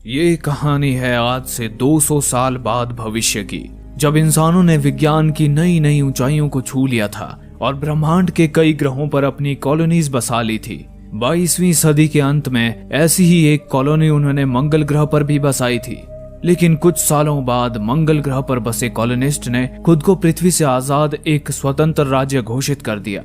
ये कहानी है आज से 200 साल बाद भविष्य की, जब इंसानों ने विज्ञान की नई नई ऊंचाइयों को छू लिया था और ब्रह्मांड के कई ग्रहों पर अपनी कॉलोनीज बसा ली थी। 22वीं सदी के अंत में ऐसी ही एक कॉलोनी उन्होंने मंगल ग्रह पर भी बसाई थी। लेकिन कुछ सालों बाद मंगल ग्रह पर बसे कॉलोनिस्ट ने खुद को पृथ्वी से आजाद एक स्वतंत्र राज्य घोषित कर दिया,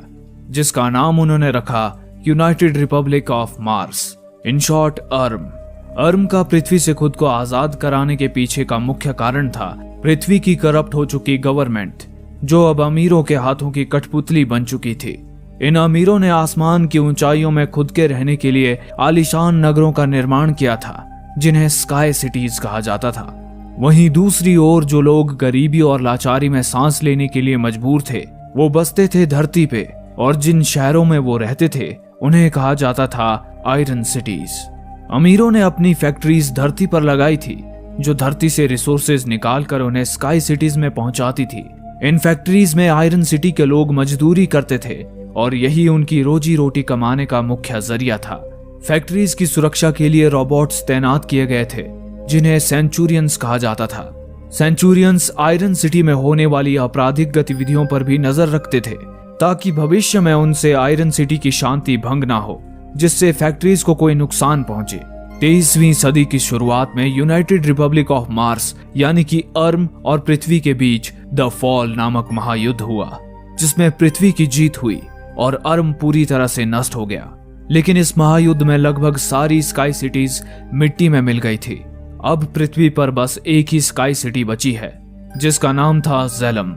जिसका नाम उन्होंने रखा United Republic of Mars, in short arm. Arm का पृथ्वी से खुद को आजाद कराने के पीछे का मुख्य कारण था पृथ्वी की करप्ट हो चुकी गवर्नमेंट, जो अब अमीरों के हाथों की कठपुतली बन चुकी थी। इन अमीरों ने आसमान की ऊंचाइयों में खुद के रहने के लिए आलीशान नगरों का निर्माण किया था, जिन्हें स्काई सिटीज कहा जाता था। वहीं दूसरी ओर जो लोग गरीबी और लाचारी में सांस लेने के लिए मजबूर थे, वो बसते थे धरती पे, और जिन शहरों में वो रहते थे उन्हें कहा जाता था आयरन सिटीज। अमीरों ने अपनी फैक्ट्रीज धरती पर लगाई थी, जो धरती से रिसोर्सेज निकालकर उन्हें स्काई सिटीज में पहुंचाती थी। इन फैक्ट्रीज में आयरन सिटी के लोग मजदूरी करते थे और यही उनकी रोजी रोटी कमाने का मुख्य जरिया था। फैक्ट्रीज की सुरक्षा के लिए रोबोट्स तैनात किए गए थे, जिन्हें सेंचुरियंस कहा जाता था। सेंचुरियंस आयरन सिटी में होने वाली आपराधिक गतिविधियों पर भी नजर रखते थे, ताकि भविष्य में उनसे आयरन सिटी की शांति भंग ना हो, जिससे फैक्ट्रीज को कोई नुकसान पहुंचे। 23वीं सदी की शुरुआत में यूनाइटेड रिपब्लिक ऑफ मार्स यानी कि अर्म और पृथ्वी के बीच द फॉल नामक महायुद्ध हुआ, जिसमें पृथ्वी की जीत हुई और अर्म पूरी तरह से नष्ट हो गया। लेकिन इस महायुद्ध में लगभग सारी स्काई सिटीज मिट्टी में मिल गई थी। अब पृथ्वी पर बस एक ही स्काई सिटी बची है, जिसका नाम था ज़ेलम।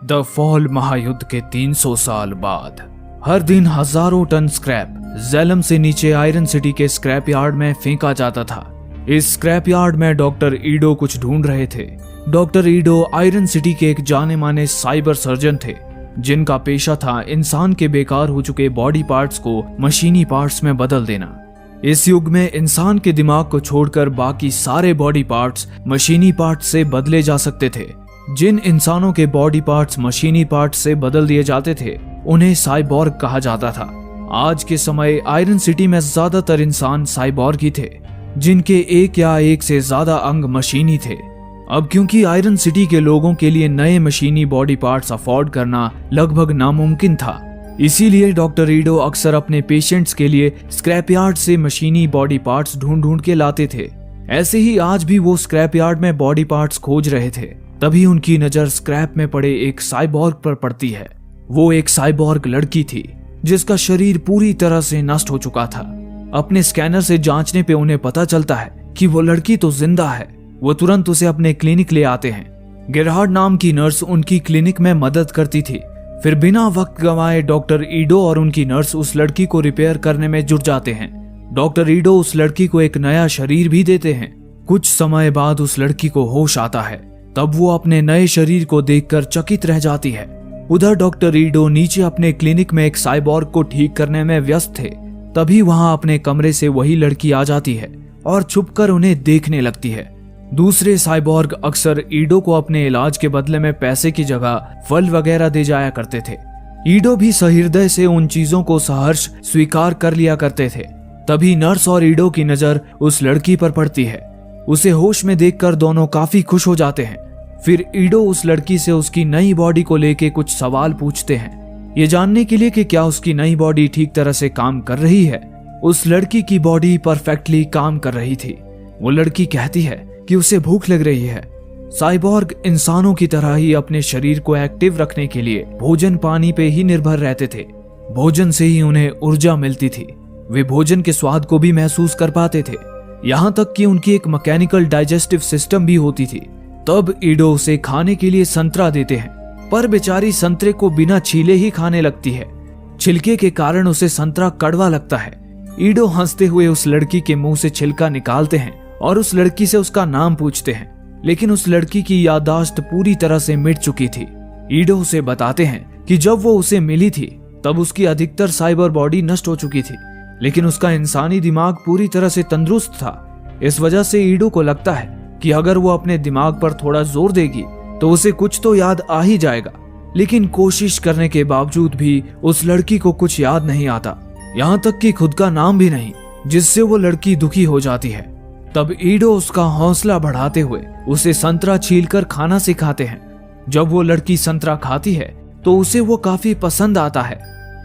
द फॉल महायुद्ध के 300 साल बाद हर दिन हजारों टन स्क्रैप ज़ेलम से नीचे आयरन सिटी के स्क्रैप यार्ड में फेंका जाता था। इस स्क्रैप यार्ड में डॉक्टर ईडो कुछ ढूंढ रहे थे। डॉक्टर ईडो आयरन सिटी के एक जाने माने साइबर सर्जन थे, जिनका पेशा था इंसान के बेकार हो चुके बॉडी पार्ट्स को मशीनी पार्ट्स में बदल देना। इस युग में इंसान के दिमाग को छोड़कर बाकी सारे बॉडी पार्ट्स मशीनी पार्ट्स से बदले जा सकते थे। जिन इंसानों के बॉडी पार्ट्स मशीनी पार्ट्स से बदल दिए जाते थे, उन्हें साइबॉर्ग कहा जाता था। आज के समय आयरन सिटी में ज्यादातर इंसान साइबॉर्ग ही थे, जिनके एक या एक से ज्यादा अंग मशीनी थे। अब क्योंकि आयरन सिटी के लोगों के लिए नए मशीनी बॉडी पार्ट्स अफोर्ड करना लगभग नामुमकिन था, इसीलिए डॉक्टर ईडो अक्सर अपने पेशेंट्स के लिए स्क्रैप यार्ड से मशीनी बॉडी पार्ट्स ढूंढ ढूंढ के लाते थे। ऐसे ही आज भी वो स्क्रैप यार्ड में बॉडी पार्ट्स खोज रहे थे। तभी उनकी नजर स्क्रैप में पड़े एक साइबॉर्ग पर पड़ती है। वो एक साइबॉर्ग लड़की थी, जिसका शरीर पूरी तरह से नष्ट हो चुका था। अपने स्कैनर से जांचने पे उन्हें पता चलता है कि वो लड़की तो जिंदा है। वो तुरंत उसे अपने क्लिनिक ले आते हैं। गेरहार्ड नाम की नर्स उनकी क्लिनिक में मदद करती थी। फिर बिना वक्त गंवाए डॉक्टर ईडो और उनकी नर्स उस लड़की को रिपेयर करने में जुट जाते हैं। डॉक्टर ईडो उस लड़की को एक नया शरीर भी देते हैं। कुछ समय बाद उस लड़की को होश आता है। तब वो अपने नए शरीर को देखकर चकित रह जाती है। उधर डॉक्टर ईडो नीचे अपने क्लिनिक में एक साइबॉर्ग को ठीक करने में व्यस्त थे। तभी वहां अपने कमरे से वही लड़की आ जाती है और छुपकर उन्हें देखने लगती है। दूसरे साइबॉर्ग अक्सर ईडो को अपने इलाज के बदले में पैसे की जगह फल वगैरह दे जाया करते थे। ईडो भी सहृदय से उन चीजों को सहर्ष स्वीकार कर लिया करते थे। तभी नर्स और ईडो की नजर उस लड़की पर पड़ती है। उसे होश में देखकर दोनों काफी खुश हो जाते हैं। फिर ईडो उस लड़की से उसकी नई बॉडी को लेके कुछ सवाल पूछते हैं, ये जानने के लिए कि क्या उसकी नई बॉडी ठीक तरह से काम कर रही है। उस लड़की की बॉडी परफेक्टली काम कर रही थी। वो लड़की कहती है कि उसे भूख लग रही है। साइबॉर्ग इंसानों की तरह ही अपने शरीर को एक्टिव रखने के लिए भोजन पानी पे ही निर्भर रहते थे। भोजन से ही उन्हें ऊर्जा मिलती थी। वे भोजन के स्वाद को भी महसूस कर पाते थे। यहाँ तक कि उनकी एक मैकेनिकल डाइजेस्टिव सिस्टम भी होती थी। तब ईडो उसे खाने के लिए संतरा देते हैं, पर बेचारी संतरे को बिना छीले ही खाने लगती है। छिलके के कारण उसे संतरा कड़वा लगता है। ईडो हंसते हुए उस लड़की के मुंह से छिलका निकालते हैं और उस लड़की से उसका नाम पूछते हैं, लेकिन उस लड़की की याददाश्त पूरी तरह से मिट चुकी थी। ईडो उसे बताते हैं कि जब वो उसे मिली थी तब उसकी अधिकतर साइबर बॉडी नष्ट हो चुकी थी, लेकिन उसका इंसानी दिमाग पूरी तरह से तंदुरुस्त था। इस वजह से ईडो को लगता है कि अगर वो अपने दिमाग पर थोड़ा जोर देगी तो उसे कुछ तो याद आ ही जाएगा। लेकिन कोशिश करने के बावजूद भी उस लड़की को कुछ याद नहीं आता, यहाँ तक कि खुद का नाम भी नहीं, जिससे वो लड़की दुखी हो जाती है। तब ईडो उसका हौसला बढ़ाते हुए उसे संतरा छीलकर खाना सिखाते हैं। जब वो लड़की संतरा खाती है तो उसे वो काफी पसंद आता है।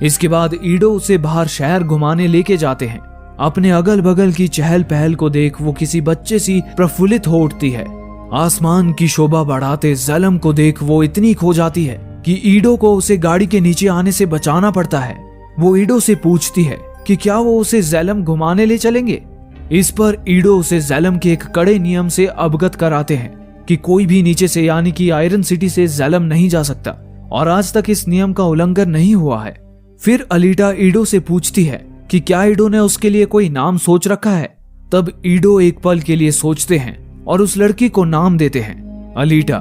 इसके बाद ईडो उसे बाहर शहर घुमाने लेके जाते हैं। अपने अगल बगल की चहल पहल को देख वो किसी बच्चे सी प्रफुल्लित हो उठती है। आसमान की शोभा बढ़ाते ज़ेलम को देख वो इतनी खो जाती है कि ईडो को उसे गाड़ी के नीचे आने से बचाना पड़ता है। वो ईडो से पूछती है कि क्या वो उसे ज़ेलम घुमाने ले चलेंगे। इस पर ईडो उसे ज़ेलम के एक कड़े नियम से अवगत कराते हैं कि कोई भी नीचे से यानी कि आयरन सिटी से ज़ेलम नहीं जा सकता और आज तक इस नियम का उल्लंघन नहीं हुआ है। फिर अलीटा ईडो से पूछती है कि क्या ईडो ने उसके लिए कोई नाम सोच रखा है। तब ईडो एक पल के लिए सोचते हैं और उस लड़की को नाम देते हैं अलीटा।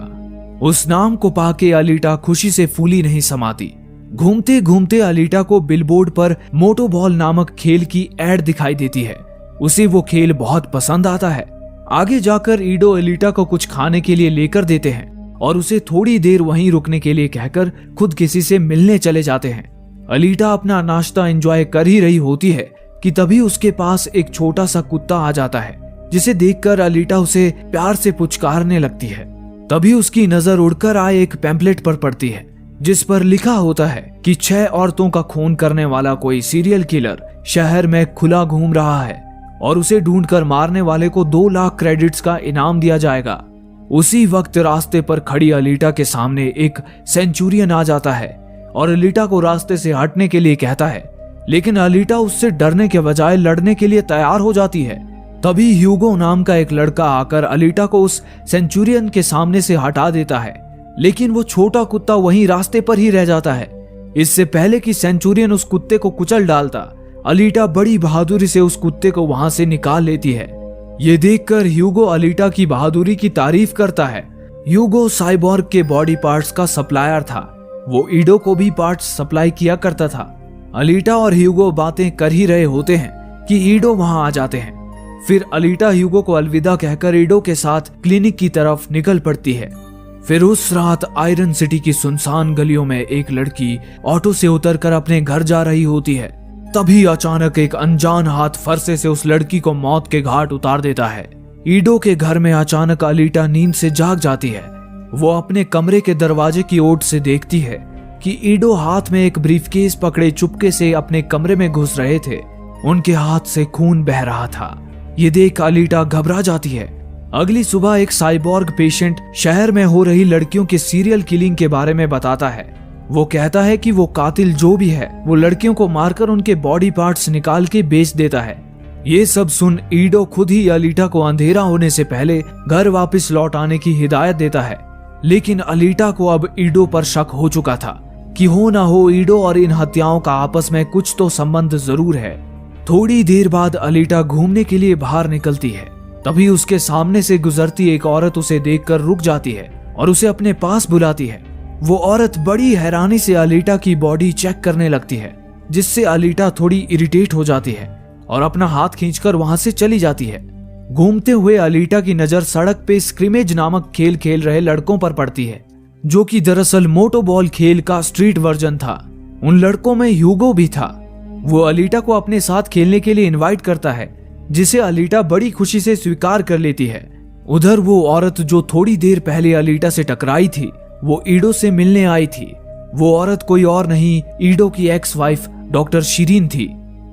उस नाम को पाके अलीटा खुशी से फूली नहीं समाती। घूमते घूमते अलीटा को बिलबोर्ड पर मोटोबॉल नामक खेल की एड दिखाई देती है। उसे वो खेल बहुत पसंद आता है। आगे जाकर ईडो अलीटा को कुछ खाने के लिए लेकर देते हैं और उसे थोड़ी देर वहीं रुकने के लिए कहकर खुद किसी से मिलने चले जाते हैं। अलीटा अपना नाश्ता एंजॉय कर ही रही होती है कि तभी उसके पास एक छोटा सा कुत्ता आ जाता है, जिसे देखकर अलीटा उसे प्यार से पुचकारने लगती है। तभी उसकी नजर उड़कर आए एक पैम्पलेट पर पड़ती है, जिस पर लिखा होता है कि 6 औरतों का खून करने वाला कोई सीरियल किलर शहर में खुला घूम रहा है और उसे ढूंढकर मारने वाले को 2 लाख क्रेडिट्स का इनाम दिया जाएगा। उसी वक्त रास्ते पर खड़ी अलीटा के सामने एक सेंचुरियन आ जाता है और अलीटा को रास्ते से हटने के लिए कहता है, लेकिन अलीटा उससे डरने के बजाय लड़ने के लिए तैयार हो जाती है। तभी ह्यूगो नाम का एक लड़का आकर अलीटा को उस सेंचुरियन के सामने से हटा देता है, लेकिन वो छोटा कुत्ता वहीं रास्ते पर ही रह जाता है। इससे पहले कि सेंचुरियन उस कुत्ते को कुचल डालता, अलीटा बड़ी बहादुरी से उस कुत्ते को वहां से निकाल लेती है। ये देखकर ह्यूगो अलीटा की बहादुरी की तारीफ करता है। ह्यूगो साइबॉर्ग के बॉडी पार्ट्स का सप्लायर था। वो ईडो को भी पार्ट्स सप्लाई किया करता था। अलीटा और ह्यूगो बातें कर ही रहे होते हैं कि ईडो वहां आ जाते हैं। फिर अलीटा ह्यूगो को अलविदा कहकर ईडो के साथ क्लिनिक की तरफ निकल पड़ती है। फिर उस रात आयरन सिटी की सुनसान गलियों में एक लड़की ऑटो से उतरकर अपने घर जा रही होती है। तभी अचानक एक अनजान हाथ फरसे से उस लड़की को मौत के घाट उतार देता है। ईडो के घर में अचानक अलीटा नींद से जाग जाती है। वो अपने कमरे के दरवाजे की ओर से देखती है कि ईडो हाथ में एक ब्रीफकेस पकड़े चुपके से अपने कमरे में घुस रहे थे। उनके हाथ से खून बह रहा था। ये देख अलीटा घबरा जाती है। अगली सुबह एक साइबॉर्ग पेशेंट शहर में हो रही लड़कियों के सीरियल किलिंग के बारे में बताता है। वो कहता है कि वो कातिल जो भी है वो लड़कियों को मारकर उनके बॉडी पार्ट्स निकाल के बेच देता है। ये सब सुन ईडो खुद ही अलीटा को अंधेरा होने से पहले घर वापस लौट आने की हिदायत देता है। लेकिन अलीटा को अब ईडो पर शक हो चुका था कि हो ना हो ईडो और इन हत्याओं का आपस में कुछ तो संबंध जरूर है। थोड़ी देर बाद अलीटा घूमने के लिए बाहर निकलती है। तभी उसके सामने से गुजरती एक औरत उसे देखकर रुक जाती है और उसे अपने पास बुलाती है। वो औरत बड़ी हैरानी से अलीटा की बॉडी चेक करने लगती है, जिससे अलीटा थोड़ी इरिटेट हो जाती है और अपना हाथ खींचकर वहां से चली जाती है। घूमते हुए अलीटा की नजर सड़क पे स्क्रिमेज नामक खेल खेल रहे लड़कों पर पड़ती है, जो कि दरअसल मोटोबॉल खेल का स्ट्रीट वर्जन था। उन लड़कों में ह्यूगो भी था। वो अलीटा को अपने साथ खेलने के लिए इनवाइट करता है, जिसे अलीटा बड़ी खुशी से स्वीकार कर लेती है। उधर वो औरत जो थोड़ी देर पहले अलीटा से टकराई थी, वो ईडो से मिलने आई थी। वो औरत कोई और नहीं, ईडो की एक्स वाइफ डॉक्टर शिरीन थी।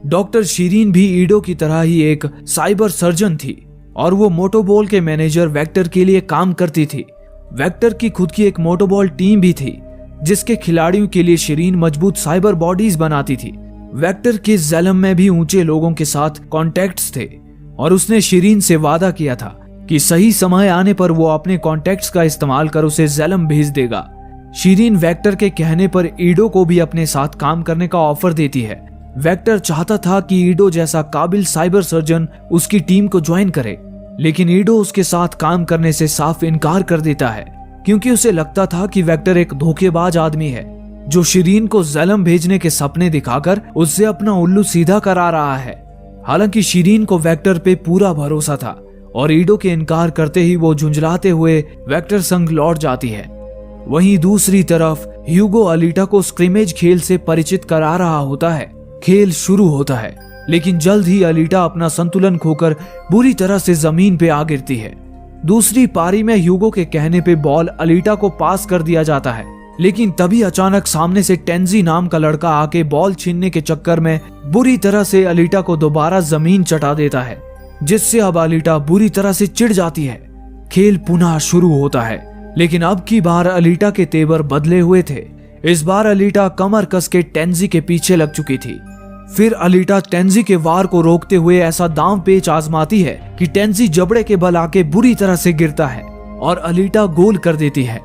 डॉक्टर शिरीन भी ईडो की तरह ही एक साइबर सर्जन थी और वो मोटोबॉल के मैनेजर वेक्टर के लिए काम करती थी। वेक्टर की खुद की एक मोटोबॉल टीम भी थी, जिसके खिलाड़ियों के लिए शिरीन मजबूत साइबर बॉडीज बनाती थी। वेक्टर के ज़ेलम में भी ऊंचे लोगों के साथ कॉन्टेक्ट्स थे और उसने शिरीन से वादा किया था कि सही समय आने पर वो अपने कॉन्टेक्ट्स का इस्तेमाल कर उसे ज़ेलम भेज देगा। शिरीन वेक्टर के कहने पर ईडो को भी अपने साथ काम करने का ऑफर देती है। वेक्टर चाहता था कि ईडो जैसा काबिल साइबर सर्जन उसकी टीम को ज्वाइन करे, लेकिन ईडो उसके साथ काम करने से साफ इनकार कर देता है, क्योंकि उसे लगता था कि वेक्टर एक धोखेबाज आदमी है जो शिरीन को ज़ेलम भेजने के सपने दिखाकर उससे अपना उल्लू सीधा करा रहा है। हालांकि शिरीन को वेक्टर पे पूरा भरोसा था और ईडो के इनकार करते ही वो झुंझलाते हुए वेक्टर संग लौट जाती है। वहीं दूसरी तरफ ह्यूगो अलीटा को स्क्रिमेज खेल से परिचित करा रहा होता है। खेल शुरू होता है लेकिन जल्द ही अलीटा अपना संतुलन खोकर बुरी तरह से जमीन पे आ गिरती है। दूसरी पारी में ह्यूगो के कहने पे बॉल अलीटा को पास कर दिया जाता है, लेकिन तभी अचानक सामने से टेंजी नाम का लड़का आके बॉल छीनने के चक्कर में बुरी तरह से अलीटा को दोबारा जमीन चटा देता है, जिससे अब अलीटा बुरी तरह से चिढ़ जाती है। खेल पुनः शुरू होता है, लेकिन अब की बार अलीटा के तेवर बदले हुए थे। इस बार अलीटा कमर कस के टेंजी के पीछे लग चुकी थी। फिर अलीटा टेंजी के वार को रोकते हुए ऐसा दांव पेच आजमाती है कि टेंजी जबड़े के बल आके बुरी तरह से गिरता है और अलीटा गोल कर देती है।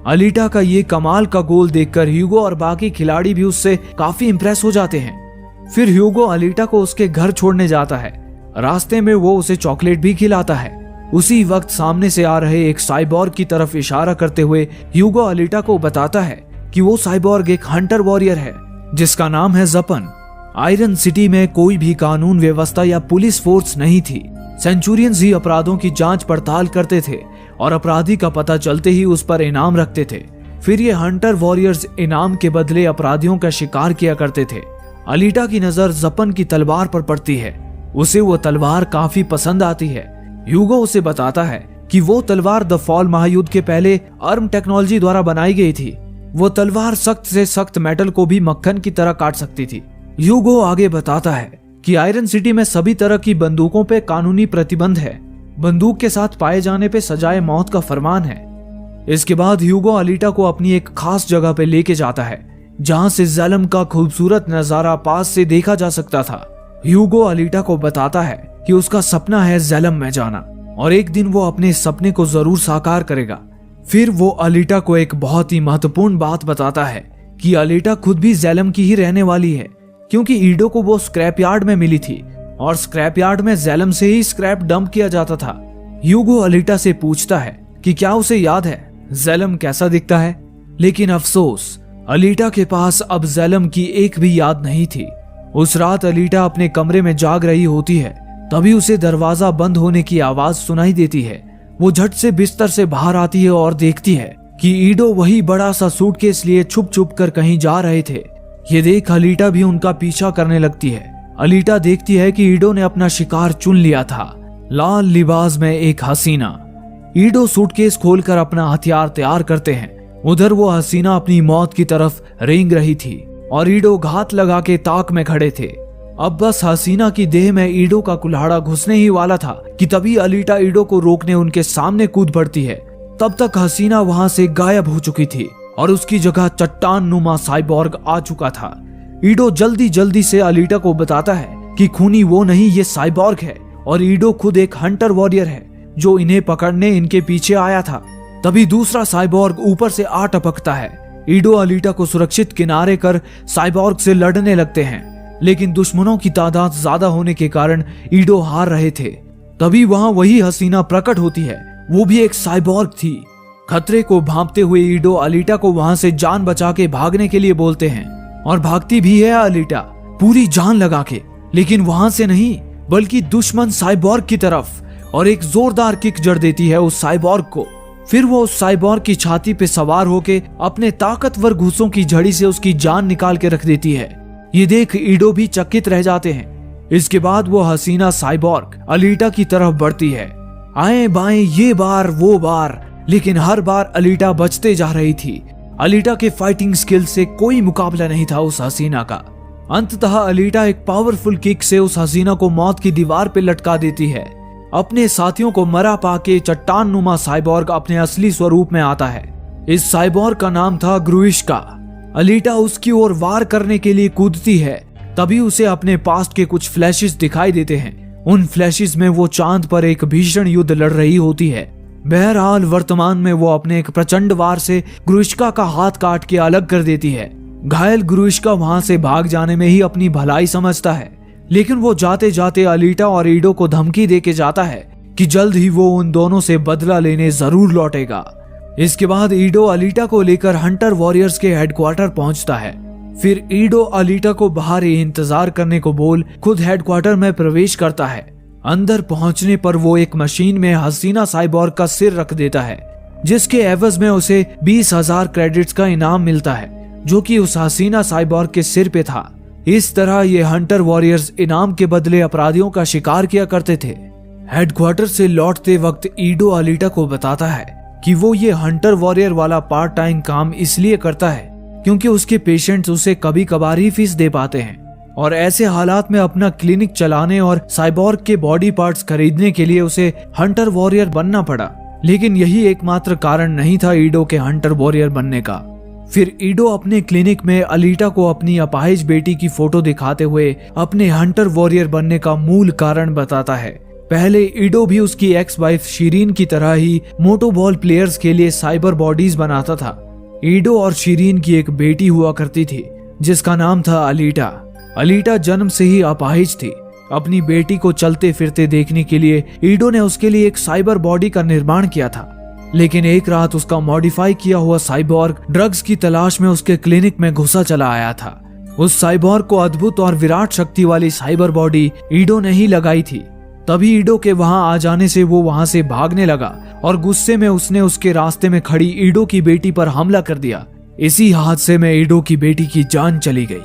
अलीटा का ये कमाल का गोल देखकर ह्यूगो और बाकी खिलाड़ी भी उससे काफी इंप्रेस हो जाते हैं। फिर ह्यूगो अलीटा को उसके घर छोड़ने जाता है। रास्ते में वो उसे चॉकलेट भी खिलाता है। उसी वक्त सामने से आ रहे एक साइबॉर्ग की तरफ इशारा करते हुए ह्यूगो अलीटा को बताता है कि वो साइबॉर्ग एक हंटर वॉरियर है जिसका नाम है जपन। आयरन सिटी में कोई भी कानून व्यवस्था या पुलिस फोर्स नहीं थी। सेंचुरियंस ही अपराधों की जांच पड़ताल करते थे और अपराधी का पता चलते ही उस पर इनाम रखते थे। फिर ये हंटर वॉरियर्स इनाम के बदले अपराधियों का शिकार किया करते थे। अलीटा की नजर जपन की तलवार पर पड़ती है। उसे वो तलवार काफी पसंद आती है। ह्यूगो उसे बताता है कि वो तलवार द फॉल महायुद्ध के पहले आर्म टेक्नोलॉजी द्वारा बनाई गई थी। वो तलवार सख्त से सख्त मेटल को भी मक्खन की तरह काट सकती थी। ह्यूगो आगे बताता है कि आयरन सिटी में सभी तरह की बंदूकों पे कानूनी प्रतिबंध है। बंदूक के साथ पाए जाने पे सजाए मौत का फरमान है। इसके बाद ह्यूगो अलीटा को अपनी एक खास जगह पे लेके जाता है जहां से ज़ेलम का खूबसूरत नजारा पास से देखा जा सकता था। ह्यूगो अलीटा को बताता है कि उसका सपना है ज़ेलम में जाना और एक दिन वो अपने सपने को जरूर साकार करेगा। फिर वो अलीटा को एक बहुत ही महत्वपूर्ण बात बताता है कि अलीटा खुद भी ज़ेलम की ही रहने वाली है, क्योंकि ईडो को वो स्क्रैप यार्ड में मिली थी और स्क्रैप यार्ड में ज़ेलम से ही स्क्रैप डंप किया जाता था। ह्यूगो अलीटा से पूछता है कि क्या उसे याद है ज़ेलम कैसा दिखता है, लेकिन अफसोस अलीटा के पास अब ज़ेलम की एक भी याद नहीं थी। उस रात अलीटा अपने कमरे में जाग रही होती है, तभी उसे दरवाजा बंद होने की आवाज सुनाई देती है। वो झट से बिस्तर से बाहर आती है और देखती है कि ईडो वही बड़ा सा सूटकेस लिए छुप छुप कर कहीं जा रहे थे। ये देख अलीटा भी उनका पीछा करने लगती है। अलीटा देखती है कि ईडो ने अपना शिकार चुन लिया था, लाल लिबास में एक हसीना। ईडो सूटकेस खोलकर अपना हथियार तैयार करते हैं। उधर वो हसीना अपनी मौत की तरफ रेंग रही थी और ईडो घात लगा के ताक में खड़े थे। अब बस हसीना की देह में ईडो का कुल्हाड़ा घुसने ही वाला था कि तभी अलीटा ईडो को रोकने उनके सामने कूद पड़ती है। तब तक हसीना वहां से गायब हो चुकी थी और उसकी जगह चट्टान नुमा साइबॉर्ग आ चुका था। ईडो जल्दी जल्दी से अलीटा को बताता है कि खूनी वो नहीं, ये साइबॉर्ग है और ईडो खुद एक हंटर वॉरियर है जो इन्हें पकड़ने इनके पीछे आया था। तभी दूसरा साइबॉर्ग ऊपर से आ टपकता है। ईडो अलीटा को सुरक्षित किनारे कर साइबॉर्ग से लड़ने लगते हैं, लेकिन दुश्मनों की तादाद ज्यादा होने के कारण ईडो हार रहे थे। तभी वहां वही हसीना प्रकट होती है, वो भी एक साइबॉर्ग थी। खतरे को भांपते हुए ईडो अलीटा को वहां से जान बचा के भागने के लिए बोलते हैं और भागती भी है अलीटा पूरी जान लगा के, लेकिन वहां से नहीं बल्कि दुश्मन साइबॉर्ग की तरफ, और एक जोरदार किक जड़ देती है उस साइबॉर्ग को। फिर वो उस साइबॉर्ग की छाती पे सवार होके अपने ताकतवर घूंसों की झड़ी से उसकी जान निकाल के रख देती है। ये देख ईडो भी चकित रह जाते हैं। इसके बाद वो हसीना साइबॉर्ग अलीटा की तरफ बढ़ती है। आए बाएं ये बार वो बार, लेकिन हर बार अलीटा बचते जा रही थी। अलीटा के फाइटिंग स्किल से कोई मुकाबला नहीं था उस हसीना का। अंततः अलीटा एक पावरफुल किक से उस हसीना को मौत की दीवार पे लटका देती है। अपने साथियों को मरा पाके चट्टान नुमा साइबॉर्ग अपने असली स्वरूप में आता है। इस साइबॉर्ग का नाम था ग्रुइश्का। अलीटा उसकी ओर वार करने के लिए कूदती है, तभी उसे अपने पास्ट के कुछ फ्लैशेस दिखाई देते हैं। उन फ्लैशेस में वो चांद पर एक भीषण युद्ध लड़ रही होती है। बहरहाल वर्तमान में वो अपने एक प्रचंड वार से ग्रुइश्का का हाथ काट के अलग कर देती है। घायल ग्रुइश्का वहां से भाग जाने में ही अपनी भलाई समझता है, लेकिन वो जाते जाते अलीटा और ईडो को धमकी देके जाता है कि जल्द ही वो उन दोनों से बदला लेने जरूर लौटेगा। इसके बाद ईडो अलीटा को लेकर हंटर वॉरियर्स के हेडक्वार्टर पहुंचता है। फिर ईडो अलीटा को बाहर ही इंतजार करने को बोल खुद हेडक्वार्टर में प्रवेश करता है। अंदर पहुंचने पर वो एक मशीन में हसीना साइबॉर्ग का सिर रख देता है, जिसके एवज में उसे 20,000 क्रेडिट्स का इनाम मिलता है, जो कि उस हसीना साइबॉर्ग के सिर पे था। इस तरह ये हंटर वॉरियर्स इनाम के बदले अपराधियों का शिकार किया करते थे। हेडक्वार्टर से लौटते वक्त ईडो अलीटा को बताता है कि वो ये हंटर वॉरियर वाला पार्ट टाइम काम इसलिए करता है क्योंकि उसके पेशेंट्स उसे कभी कभार ही फीस दे पाते हैं, और ऐसे हालात में अपना क्लिनिक चलाने और साइबॉर्ग के बॉडी पार्ट्स खरीदने के लिए उसे हंटर वॉरियर बनना पड़ा। लेकिन यही एकमात्र कारण नहीं था ईडो के हंटर वॉरियर बनने का। फिर ईडो अपने क्लिनिक में अलीटा को अपनी अपाहिज बेटी की फोटो दिखाते हुए अपने हंटर वॉरियर बनने का मूल कारण बताता है। पहले ईडो भी उसकी एक्स वाइफ शिरीन की तरह ही मोटोबॉल प्लेयर्स के लिए साइबर बॉडीज बनाता था। ईडो और शिरीन की एक बेटी हुआ करती थी जिसका नाम था अलीटा। अलीटा जन्म से ही अपाहिज थी। अपनी बेटी को चलते फिरते देखने के लिए ईडो ने उसके लिए एक साइबर बॉडी का निर्माण किया था, लेकिन एक रात उसका मॉडिफाई किया हुआ साइबॉर्ग ड्रग्स की तलाश में उसके क्लिनिक में घुसा चला आया था। उस साइबॉर्ग को अद्भुत और विराट शक्ति वाली साइबर बॉडी ईडो ने ही लगाई थी। तभी ईडो के वहां आ जाने से वो वहां से भागने लगा और गुस्से में उसने उसके रास्ते में खड़ी ईडो की बेटी पर हमला कर दिया। इसी हादसे में ईडो की बेटी की जान चली गई।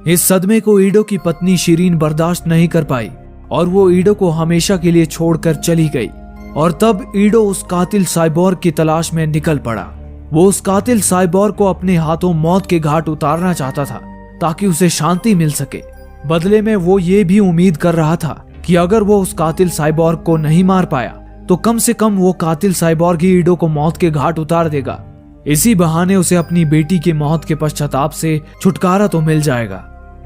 इस सदमे को ईडो की पत्नी शिरीन बर्दाश्त नहीं कर पाई और वो ईडो को हमेशा के लिए छोड़कर चली गई। और तब ईडो उस कातिल साइबॉर्ग की तलाश में निकल पड़ा। वो उस कातिल साइबॉर्ग को अपने हाथों मौत के घाट उतारना चाहता था ताकि उसे शांति मिल सके। बदले में वो ये भी उम्मीद कर रहा था कि अगर वो उस कातिल साइबॉर्ग को नहीं मार पाया तो कम से कम वो कातिल साइबॉर्ग ही ईडो को मौत के घाट उतार देगा। इसी बहाने उसे अपनी बेटी की मौत के पश्चाताप से छुटकारा तो मिल जाएगा।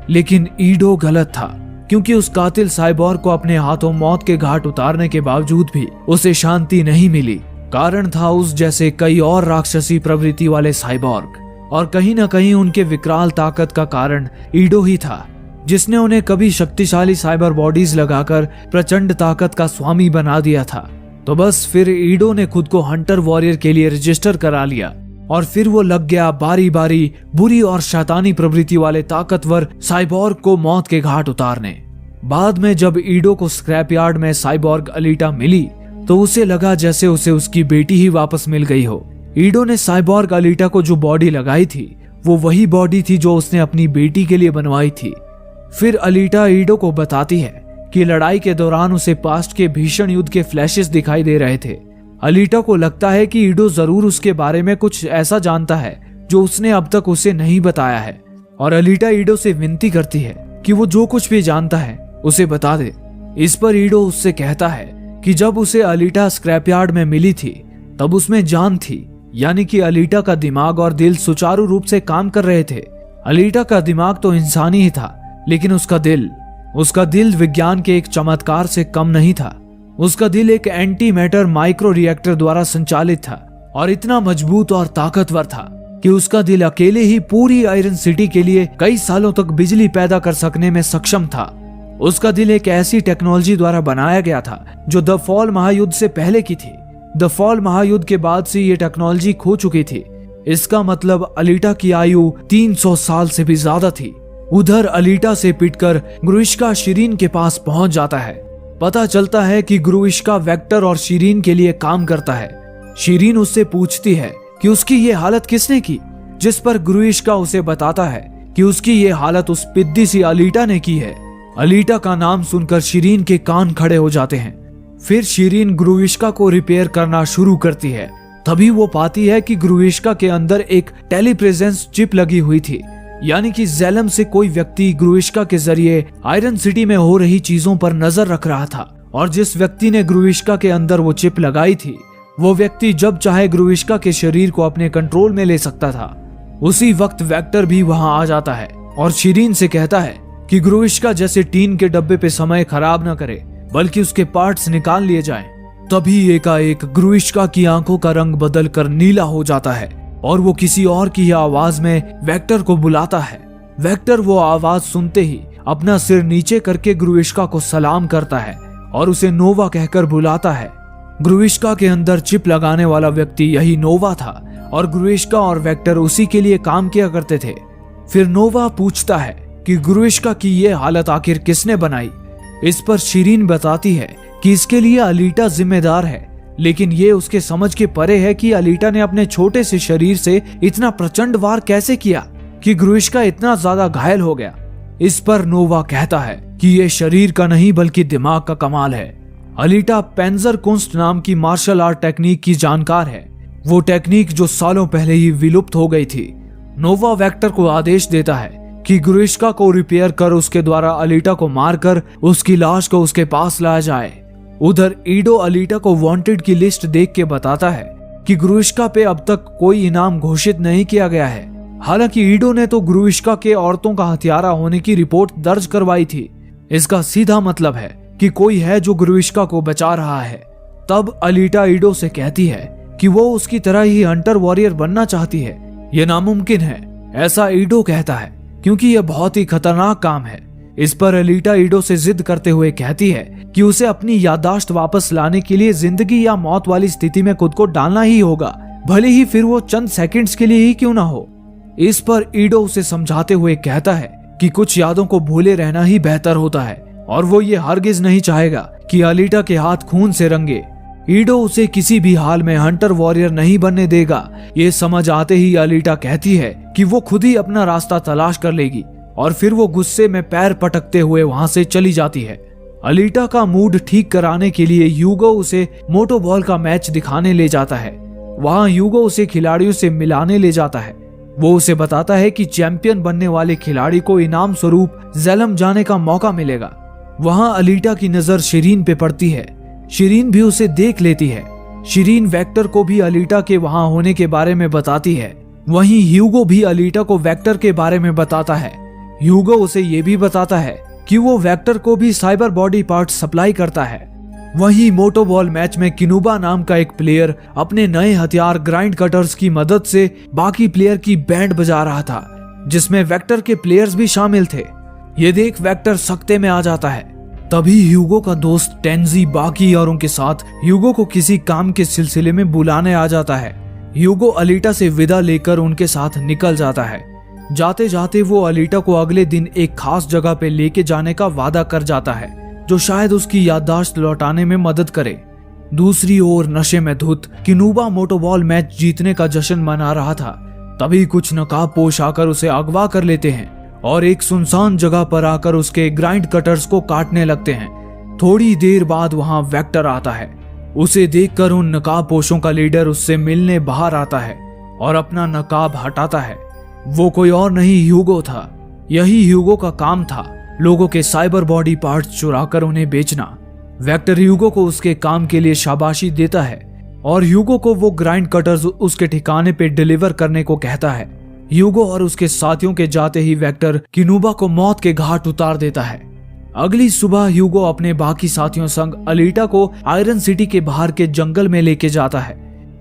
लेकिन ईडो गलत था, क्योंकि उस कातिल साइबॉर्ग को अपने हाथों मौत के घाट उतारने के बावजूद भी उसे शांति नहीं मिली। कारण था उस जैसे कई और राक्षसी प्रवृत्ति वाले साइबॉर्ग, और कहीं न कहीं उनके विकराल ताकत का कारण ईडो ही था, जिसने उन्हें कभी शक्तिशाली साइबर बॉडीज लगाकर प्रचंड ताकत का स्वामी बना दिया था। तो बस फिर ईडो ने खुद को हंटर वॉरियर के लिए रजिस्टर करा लिया और फिर वो लग गया बारी बारी बुरी और शैतानी प्रवृत्ति वाले ताकतवर साइबॉर्ग को मौत के घाट उतारने। बाद में जब ईडो को स्क्रैप यार्ड में साइबॉर्ग अलीटा मिली तो उसे लगा जैसे उसे उसकी बेटी ही वापस मिल गई हो। ईडो ने साइबॉर्ग अलीटा को जो बॉडी लगाई थी वो वही बॉडी थी जो उसने अपनी बेटी के लिए बनवाई थी। फिर अलीटा ईडो को बताती है कि लड़ाई के दौरान उसे पास्ट के भीषण युद्ध के फ्लैशेस दिखाई दे रहे थे। अलीटा को लगता है कि ईडो जरूर उसके बारे में कुछ ऐसा जानता है जो उसने अब तक उसे नहीं बताया है, और अलीटा ईडो से विनती करती है कि वो जो कुछ भी जानता है उसे बता दे। इस पर ईडो उससे कहता है कि जब उसे अलीटा स्क्रैपयार्ड में मिली थी तब उसमें जान थी, यानी कि अलीटा का दिमाग और दिल सुचारू रूप से काम कर रहे थे। अलीटा का दिमाग तो इंसानी ही था, लेकिन उसका दिल विज्ञान के एक चमत्कार से कम नहीं था। उसका दिल एक एंटी मैटर माइक्रो रिएक्टर द्वारा संचालित था और इतना मजबूत और ताकतवर था कि उसका दिल अकेले ही पूरी आयरन सिटी के लिए कई सालों तक बिजली पैदा कर सकने में सक्षम था। उसका दिल एक ऐसी टेक्नोलॉजी द्वारा बनाया गया था जो द फॉल महायुद्ध से पहले की थी। द फॉल महायुद्ध के बाद से ये टेक्नोलॉजी खो चुकी थी। इसका मतलब अलीटा की आयु 300 साल से भी ज्यादा थी। उधर अलीटा से पिटकर ग्रुइश्का शिरीन के पास पहुंच जाता है। पता चलता है कि ग्रुइश्का वेक्टर और शिरीन के लिए काम करता है। शिरीन उससे पूछती है कि उसकी ये हालत किसने की, जिस पर ग्रुइश्का उसे बताता है कि उसकी ये हालत उस पिद्दी सी अलीटा ने की है। अलीटा का नाम सुनकर शिरीन के कान खड़े हो जाते हैं। फिर शिरीन ग्रुइश्का को रिपेयर करना शुरू करती है। तभी वो पाती है कि ग्रुइश्का के अंदर एक टेलीप्रेजेंस चिप लगी हुई थी, यानी कि ज़ेलम से कोई व्यक्ति ग्रुइश्का के जरिए आयरन सिटी में हो रही चीजों पर नजर रख रहा था, और जिस व्यक्ति ने ग्रुइश्का के अंदर वो चिप लगाई थी वो व्यक्ति जब चाहे ग्रुइश्का के शरीर को अपने कंट्रोल में ले सकता था। उसी वक्त वेक्टर भी वहां आ जाता है और शिरीन से कहता है कि ग्रुइश्का जैसे टीन के डब्बे पे समय खराब न करे, बल्कि उसके पार्ट्स निकाल लिए जाएं। तभी एकाएक ग्रुइश्का की आंखों का रंग बदल कर नीला हो जाता है और वो किसी और की आवाज में वेक्टर को बुलाता है। वेक्टर वो आवाज सुनते ही अपना सिर नीचे करके ग्रुइश्का को सलाम करता है और उसे नोवा कहकर बुलाता है। ग्रुइश्का के अंदर चिप लगाने वाला व्यक्ति यही नोवा था और ग्रुइश्का और वेक्टर उसी के लिए काम किया करते थे। फिर नोवा पूछता है कि ग्रुइश्का की ये हालत आखिर किसने बनाई। इस पर शिरीन बताती है कि इसके लिए अलीटा जिम्मेदार है, लेकिन ये उसके समझ के परे है कि अलीटा ने अपने छोटे से शरीर से इतना प्रचंड वार कैसे किया कि ग्रुइश्का इतना ज्यादा घायल हो गया। इस पर नोवा कहता है कि ये शरीर का नहीं बल्कि दिमाग का कमाल है। अलीटा पेंजर कुंस्ट नाम की मार्शल आर्ट टेक्निक की जानकार है, वो टेक्निक जो सालों पहले ही विलुप्त हो गई थी। नोवा वेक्टर को आदेश देता है कि ग्रुइश्का को रिपेयर कर उसके द्वारा अलीटा को मारकर उसकी लाश को उसके पास लाया जाए। उधर ईडो अलीटा को वांटेड की लिस्ट देख के बताता है कि ग्रुइश्का पे अब तक कोई इनाम घोषित नहीं किया गया है। हालांकि ईडो ने तो ग्रुइश्का के औरतों का हत्यारा होने की रिपोर्ट दर्ज करवाई थी। इसका सीधा मतलब है कि कोई है जो ग्रुइश्का को बचा रहा है। तब अलीटा ईडो से कहती है कि वो उसकी तरह ही हंटर वॉरियर बनना चाहती है। ये नामुमकिन है, ऐसा ईडो कहता है, क्योंकि यह बहुत ही खतरनाक काम है। इस पर अलीटा ईडो से जिद करते हुए कहती है कि उसे अपनी याददाश्त वापस लाने के लिए जिंदगी या मौत वाली स्थिति में खुद को डालना ही होगा, भले ही फिर वो चंद सेकंड्स के लिए ही क्यों ना हो। इस पर ईडो उसे समझाते हुए कहता है कि कुछ यादों को भूले रहना ही बेहतर होता है और वो ये हरगिज नहीं चाहेगा कि अलीटा के हाथ खून से रंगे। ईडो उसे किसी भी हाल में हंटर वॉरियर नहीं बनने देगा। ये समझ आते ही अलीटा कहती है कि वो खुद ही अपना रास्ता तलाश कर लेगी और फिर वो गुस्से में पैर पटकते हुए वहां से चली जाती है। अलीटा का मूड ठीक कराने के लिए ह्यूगो उसे मोटोबॉल का मैच दिखाने ले जाता है। वहां ह्यूगो उसे खिलाड़ियों से मिलाने ले जाता है। वो उसे बताता है कि चैंपियन बनने वाले खिलाड़ी को इनाम स्वरूप जेलम जाने का मौका मिलेगा। वहां अलीटा की नजर शिरीन पे पड़ती है। शिरीन भी उसे देख लेती है। शिरीन वेक्टर को भी अलीटा के वहां होने के बारे में बताती है। वहीं ह्यूगो भी अलीटा को वेक्टर के बारे में बताता है। ह्यूगो उसे ये भी बताता है कि वो वेक्टर को भी साइबर बॉडी पार्ट सप्लाई करता है। वहीं मोटोबॉल मैच में किनुबा नाम का एक प्लेयर अपने नए हथियार ग्राइंड कटर्स की मदद से बाकी प्लेयर की बैंड बजा रहा था, जिसमें वेक्टर के प्लेयर्स भी शामिल थे। ये देख वेक्टर सख्ते में आ जाता है। तभी ह्यूगो का दोस्त टेंजी बाकी औरों के साथ ह्यूगो को किसी काम के सिलसिले में बुलाने आ जाता है। ह्यूगो अलीटा से विदा लेकर उनके साथ निकल जाता है। जाते जाते वो अलीटा को अगले दिन एक खास जगह पे लेके जाने का वादा कर जाता है, जो शायद उसकी याददाश्त लौटाने में मदद करे। दूसरी ओर नशे में धुत किनुबा मोटोबॉल मैच जीतने का जश्न मना रहा था। तभी कुछ नकाबपोश आकर उसे अगवा कर लेते हैं और एक सुनसान जगह पर आकर उसके ग्राइंड कटर्स को काटने लगते हैं। थोड़ी देर बाद वहां वेक्टर आता है। उसे देखकर उन नकाबपोशों का लीडर उससे मिलने बाहर आता है और अपना नकाब हटाता है। वो कोई और नहीं ह्यूगो था। यही ह्यूगो का काम था, लोगों के साइबर बॉडी पार्ट्स चुराकर उन्हें बेचना। वेक्टर ह्यूगो को उसके काम के लिए शाबाशी देता है और ह्यूगो को वो ग्राइंड कटर्स उसके ठिकाने पे डिलीवर करने को कहता है। ह्यूगो और उसके साथियों के जाते ही वेक्टर किनुबा को मौत के घाट उतार देता है। अगली सुबह ह्यूगो अपने बाकी साथियों संग अलीटा को आयरन सिटी के बाहर के जंगल में लेके जाता है।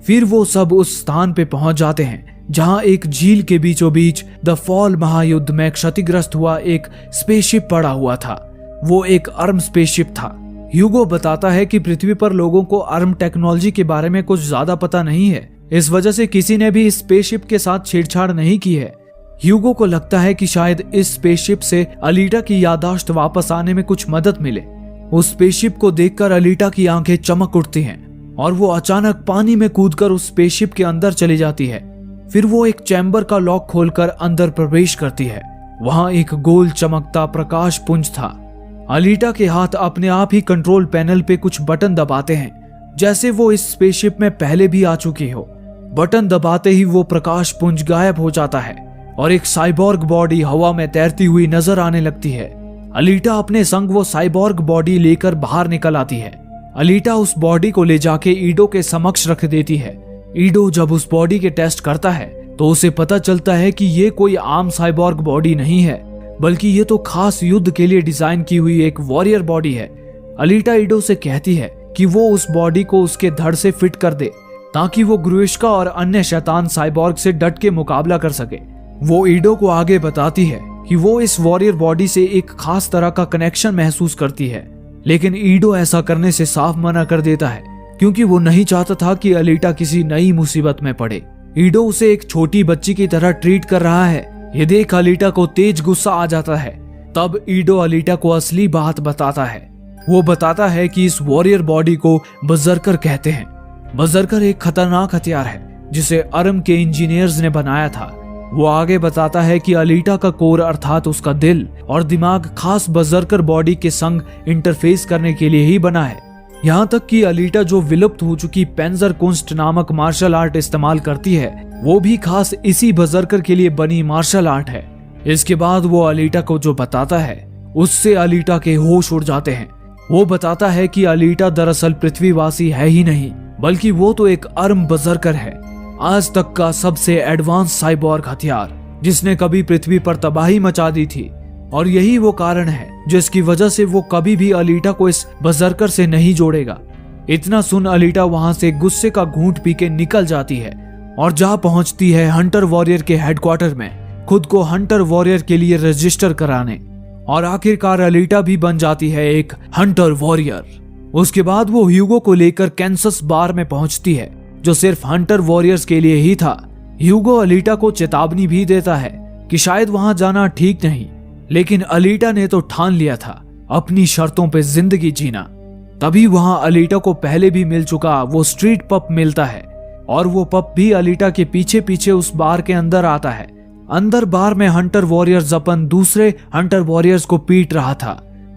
फिर वो सब उस स्थान पे पहुंच जाते हैं जहां एक झील के बीचों बीच द फॉल महायुद्ध में क्षतिग्रस्त हुआ एक स्पेसशिप पड़ा हुआ था। वो एक आर्म स्पेसशिप था। ह्यूगो बताता है कि पृथ्वी पर लोगों को आर्म टेक्नोलॉजी के बारे में कुछ ज्यादा पता नहीं है, इस वजह से किसी ने भी इस स्पेसशिप के साथ छेड़छाड़ नहीं की है। ह्यूगो को लगता है कि शायद इस स्पेसशिप से अलीटा की याददाश्त वापस आने में कुछ मदद मिले। उस स्पेसशिप को देखकर अलीटा की आंखें चमक उठती हैं और वो अचानक पानी में कूदकर उस स्पेसशिप के अंदर चली जाती है। फिर वो एक चैम्बर का लॉक खोलकर अंदर प्रवेश करती है। वहां एक गोल चमकता प्रकाश पुंज था। अलीटा के हाथ अपने आप ही कंट्रोल पैनल पे कुछ बटन दबाते हैं, जैसे वो इस स्पेसशिप में पहले भी आ चुकी हो। बटन दबाते ही वो प्रकाश पुंज गायब हो जाता है और एक साइबॉर्ग बॉडी हवा में तैरती हुई नजर आने लगती है। अलीटा अपने संग वो साइबॉर्ग बॉडी लेकर बाहर निकल आती है। अलीटा उस बॉडी को ले जाके ईडो के समक्ष रख देती है। ईडो जब उस बॉडी के टेस्ट करता है तो उसे पता चलता है कि ये कोई आम साइबॉर्ग बॉडी नहीं है, बल्कि ये तो खास युद्ध के लिए डिजाइन की हुई एक वॉरियर बॉडी है। अलीटा ईडो से कहती है कि वो उस बॉडी को उसके धड़ से फिट कर दे ताकि वो ग्रुइश्का और अन्य शैतान साइबॉर्ग से डट के मुकाबला कर सके। वो ईडो को आगे बताती है कि वो इस वॉरियर बॉडी से एक खास तरह का कनेक्शन महसूस करती है, लेकिन ईडो ऐसा करने से साफ मना कर देता है क्योंकि वो नहीं चाहता था कि अलीटा किसी नई मुसीबत में पड़े। ईडो उसे एक छोटी बच्ची की तरह ट्रीट कर रहा है। ये देख अलीटा को तेज गुस्सा आ जाता है। तब ईडो अलीटा को असली बात बताता है। वो बताता है कि इस वॉरियर बॉडी को बजर्कर कहते हैं। बजर्कर एक खतरनाक हथियार है जिसे आर्म के इंजीनियर्स ने बनाया था। वो आगे बताता है कि अलीटा का कोर अर्थात उसका दिल और दिमाग खास बर्जरकर बॉडी के संग इंटरफेस करने के लिए ही बना है। यहाँ तक कि अलीटा जो विलुप्त हो चुकी पेंजर कुंस्ट नामक मार्शल आर्ट इस्तेमाल करती है, वो भी खास इसी बर्जरकर के लिए बनी मार्शल आर्ट है। इसके बाद वो अलीटा को जो बताता है, उससे अलीटा के होश उड़ जाते हैं। वो बताता है कि अलीटा दरअसल पृथ्वीवासी है ही नहीं, बल्कि वो तो एक अर्म बर्जरकर है, आज तक का सबसे एडवांस साइबोर्ग हथियार, जिसने कभी पृथ्वी पर तबाही मचा दी थी। और यही वो कारण है जिसकी वजह से वो कभी भी अलीटा को इस बर्जरकर से नहीं जोड़ेगा। इतना सुन अलीटा वहां से गुस्से का घूंट पी के निकल जाती है और जा पहुंचती है हंटर वॉरियर के हेडक्वार्टर में, खुद को हंटर वॉरियर के लिए रजिस्टर कराने। और आखिरकार अलीटा भी बन जाती है एक हंटर वॉरियर। उसके बाद वो ह्यूगो को लेकर कैंसस बार में पहुंचती है, जो सिर्फ हंटर वॉरियर्स के लिए ही था। ह्यूगो अलीटा को चेतावनी भी देता है कि शायद वहां जाना ठीक नहीं, लेकिन अलीटा ने तो ठान लिया था अपनी शर्तों पे जिंदगी जीना। तभी वहां अलीटा को पहले भी मिल चुका वो स्ट्रीट पप मिलता है, और वो पप भी अलीटा के पीछे पीछे उस बार के अंदर आता है। अंदर बार में हंटर वॉरियर जपन दूसरे हंटर वॉरियर्स को पीट रहा था।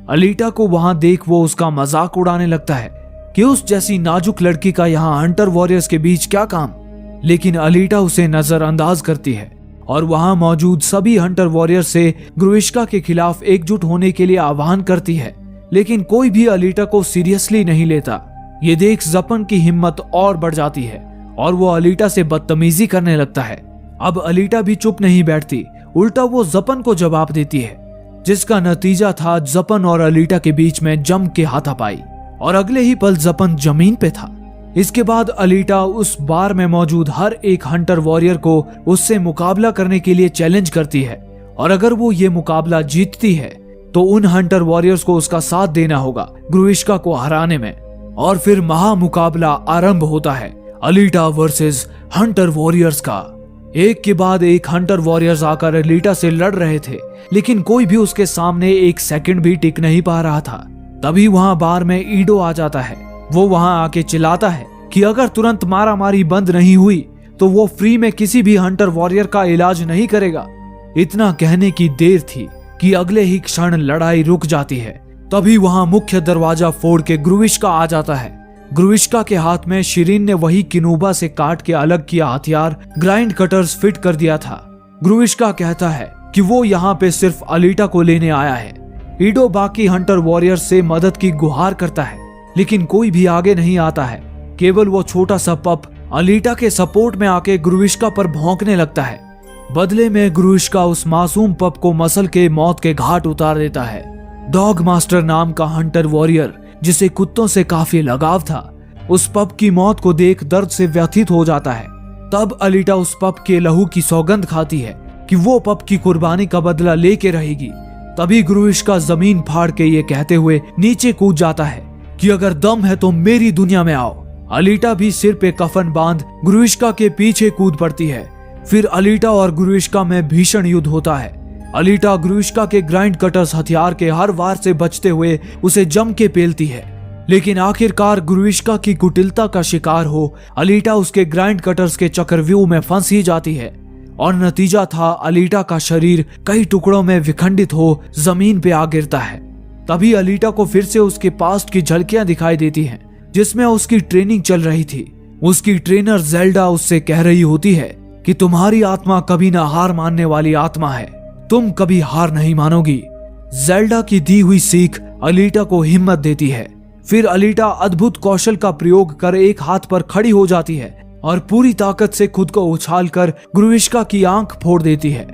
अलीटा को वहां देख वो उसका मजाक उड़ाने लगता है कि उस जैसी नाजुक लड़की का यहाँ हंटर वॉरियर्स के बीच क्या काम। लेकिन अलीटा उसे नजरअंदाज करती है और वहां मौजूद सभी हंटर वॉरियर्स से ग्रुविश्का के खिलाफ एकजुट होने के लिए आह्वान करती है। लेकिन कोई भी अलीटा को सीरियसली नहीं लेता। ये देख जपन की हिम्मत और बढ़ जाती है और वो अलीटा से बदतमीजी करने लगता है। अब अलीटा भी चुप नहीं बैठती, उल्टा वो जपन को जवाब देती है, जिसका नतीजा था जपन और अलीटा के बीच में जम के हाथापाई, और अगले ही पल जपन जमीन पे था। इसके बाद अलीटा उस बार में मौजूद हर एक हंटर वॉरियर को उससे मुकाबला करने के लिए चैलेंज करती है, और अगर वो ये मुकाबला जीतती है तो उन हंटर वॉरियर्स को उसका साथ देना होगा ग्रुविश्का को हराने में। और फिर महामुकाबला आरंभ होता है अलीटा वर्सेस हंटर वॉरियर्स का। एक के बाद एक हंटर वॉरियर्स आकर अलीटा से लड़ रहे थे, लेकिन कोई भी उसके सामने एक सेकंड भी टिक नहीं पा रहा था। तभी वहां बार में ईडो आ जाता है। वो वहां आके चिल्लाता है कि अगर तुरंत मारामारी बंद नहीं हुई तो वो फ्री में किसी भी हंटर वॉरियर का इलाज नहीं करेगा। इतना कहने की देर थी कि अगले ही क्षण लड़ाई रुक जाती है। तभी वहां मुख्य दरवाजा फोड़ के ग्रुविश्का आ जाता है। ग्रुविश्का के हाथ में शिरीन ने वही किनूबा से काट के अलग किया हथियार ग्राइंड कटर्स फिट कर दिया था। ग्रुविश्का कहता है कि वो यहाँ पे सिर्फ अलीटा को लेने आया है। ईडो बाकी हंटर वॉरियर से मदद की गुहार करता है, लेकिन कोई भी आगे नहीं आता है। केवल वो छोटा सा पप अलीटा के सपोर्ट में आके ग्रुविश्का पर भौंकने लगता है। बदले में ग्रुविश्का उस मासूम पप को मसल के मौत के घाट उतार देता है। डॉग मास्टर नाम का हंटर वॉरियर, जिसे कुत्तों से काफी लगाव था, उस पप की मौत को देख दर्द से व्यथित हो जाता है। तब अलीटा उस पप के लहू की सौगंध खाती है कि वो पप की कुर्बानी का बदला लेके रहेगी। तभी ग्रुविश्का जमीन फाड़ के ये कहते हुए नीचे कूद जाता है कि अगर दम है तो मेरी दुनिया में आओ। अलीटा भी सिर पे कफन बांध ग्रुविश्का के पीछे कूद पड़ती है। फिर अलीटा और ग्रुविश्का में भीषण युद्ध होता है। अलीटा ग्रुविश्का के ग्राइंड कटर्स हथियार के हर वार से बचते हुए उसे जम के पेलती है, लेकिन आखिरकार ग्रुविश्का की कुटिलता का शिकार हो अलीटा उसके ग्राइंड कटर्स के चक्रव्यूह में फंस ही जाती है, और नतीजा था अलीटा का शरीर कई टुकड़ों में विखंडित हो जमीन पे आ गिरता है। तभी अलीटा को फिर से उसके पास्ट की झलकियां दिखाई देती हैं, जिसमें उसकी ट्रेनिंग चल रही थी। उसकी ट्रेनर जेल्डा उससे कह रही होती है कि तुम्हारी आत्मा कभी ना हार मानने वाली आत्मा है, तुम कभी हार नहीं मानोगी। जेल्डा की दी हुई सीख अलीटा को हिम्मत देती है। फिर अलीटा अद्भुत कौशल का प्रयोग कर एक हाथ पर खड़ी हो जाती है और पूरी ताकत से खुद को उछालकर ग्रुविश्का की आंख फोड़ देती है।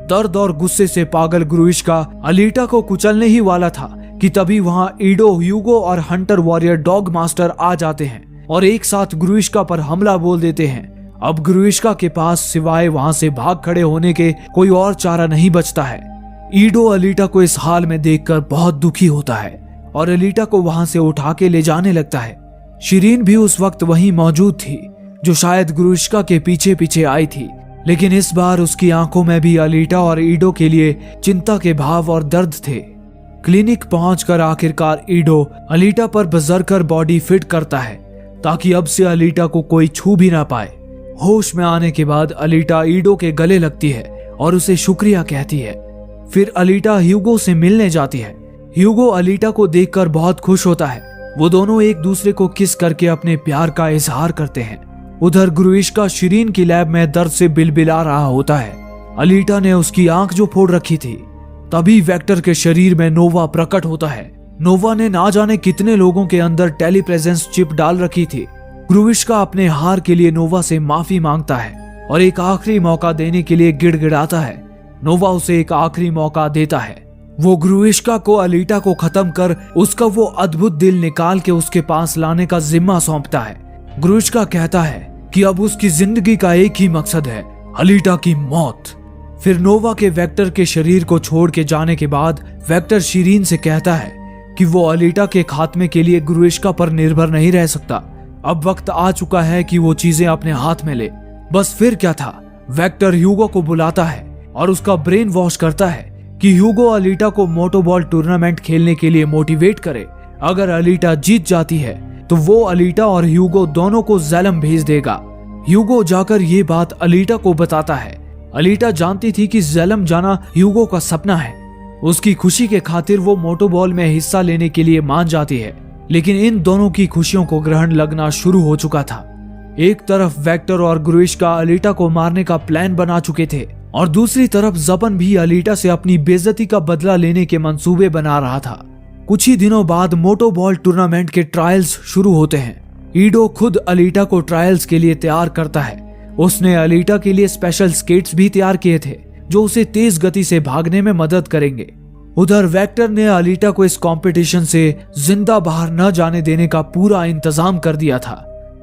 दर्द और गुस्से से पागल ग्रुविश्का अलीटा को कुचलने ही वाला था कि तभी वहां ईडो, ह्यूगो और हंटर वॉरियर डॉग मास्टर आ जाते हैं और एक साथ ग्रुविश्का पर हमला बोल देते हैं। अब ग्रुविश्का के पास सिवाय वहां से भाग खड़े होने के कोई और चारा नहीं बचता है। ईडो अलीटा को इस हाल में देखकर बहुत दुखी होता है और अलीटा को वहां से उठा के ले जाने लगता है। शिरीन भी उस वक्त वहीं मौजूद थी, जो शायद ग्रुविश्का के पीछे पीछे आई थी, लेकिन इस बार उसकी आंखों में भी अलीटा और ईडो के लिए चिंता के भाव और दर्द थे। क्लिनिक पहुंचकर आखिरकार ईडो अलीटा पर बर्जरकर बॉडी फिट करता है ताकि अब से अलीटा को कोई छू भी ना पाए। होश में आने के बाद अलीटा ईडो के गले लगती है और उसे शुक्रिया कहती है। फिर अलीटा ह्यूगो से मिलने जाती है। ह्यूगो अलीटा को देखकर बहुत खुश होता है। वो दोनों एक दूसरे को किस करके अपने प्यार का इजहार करते हैं। उधर ग्रुइश्का शिरीन की लैब में दर्द से बिलबिला रहा होता है। अलीटा ने उसकी आंख जो फोड़ रखी थी, तभी वेक्टर के शरीर में नोवा प्रकट होता है। नोवा ने ना जाने कितने लोगों के अंदर टेलीप्रेजेंस चिप डाल रखी थी। ग्रुइश्का अपने हार के लिए नोवा से माफी मांगता है और एक आखिरी मौका देने के लिए गिड़गिड़ाता है। नोवा उसे एक आखिरी मौका देता है। वो ग्रुइश्का को अलीटा को खत्म कर उसका वो अद्भुत दिल निकाल के उसके पास लाने का जिम्मा सौंपता है। ग्रुइश्का कहता है कि अब उसकी जिंदगी का एक ही मकसद है, अलीटा की मौत। फिर नोवा के वेक्टर के शरीर को छोड़ के जाने के बाद वेक्टर शिरीन से कहता है कि वो अलीटा के खात्मे के लिए ग्रुइश्का पर निर्भर नहीं रह सकता। अब वक्त आ चुका है कि वो चीजें अपने हाथ में ले। बस फिर क्या था, वेक्टर ह्यूगो को बुलाता है और उसका ब्रेन वॉश करता है कि ह्यूगो अलीटा को मोटोबॉल टूर्नामेंट खेलने के लिए मोटिवेट करे। अगर अलीटा जीत जाती है तो वो अलीटा और ह्यूगो दोनों को ज़ैलम भेज देगा। ह्यूगो जाकर ये बात अलीटा को बताता है। अलीटा जानती थी कि ज़ैलम जाना ह्यूगो का सपना है। उसकी खुशी के खातिर वो मोटोबॉल में हिस्सा लेने के लिए मान जाती है, लेकिन इन दोनों की खुशियों को ग्रहण लगना शुरू हो चुका था। एक तरफ वेक्टर और ग्रुइश्का अलीटा को मारने का प्लान बना चुके थे और दूसरी तरफ ज़पन भी अलीटा से अपनी बेइज्जती का बदला लेने के मंसूबे बना रहा था। कुछ ही दिनों बाद मोटोबॉल टूर्नामेंट के ट्रायल्स शुरू होते हैं। ईडो खुद अलीटा को ट्रायल्स के लिए तैयार करता है। उसने अलीटा के लिए स्पेशल स्केट्स भी तैयार किए थे जो उसे तेज गति से भागने में मदद करेंगे। उधर वेक्टर ने अलीटा को इस कंपटीशन से जिंदा बाहर न जाने देने का पूरा इंतजाम कर दिया था।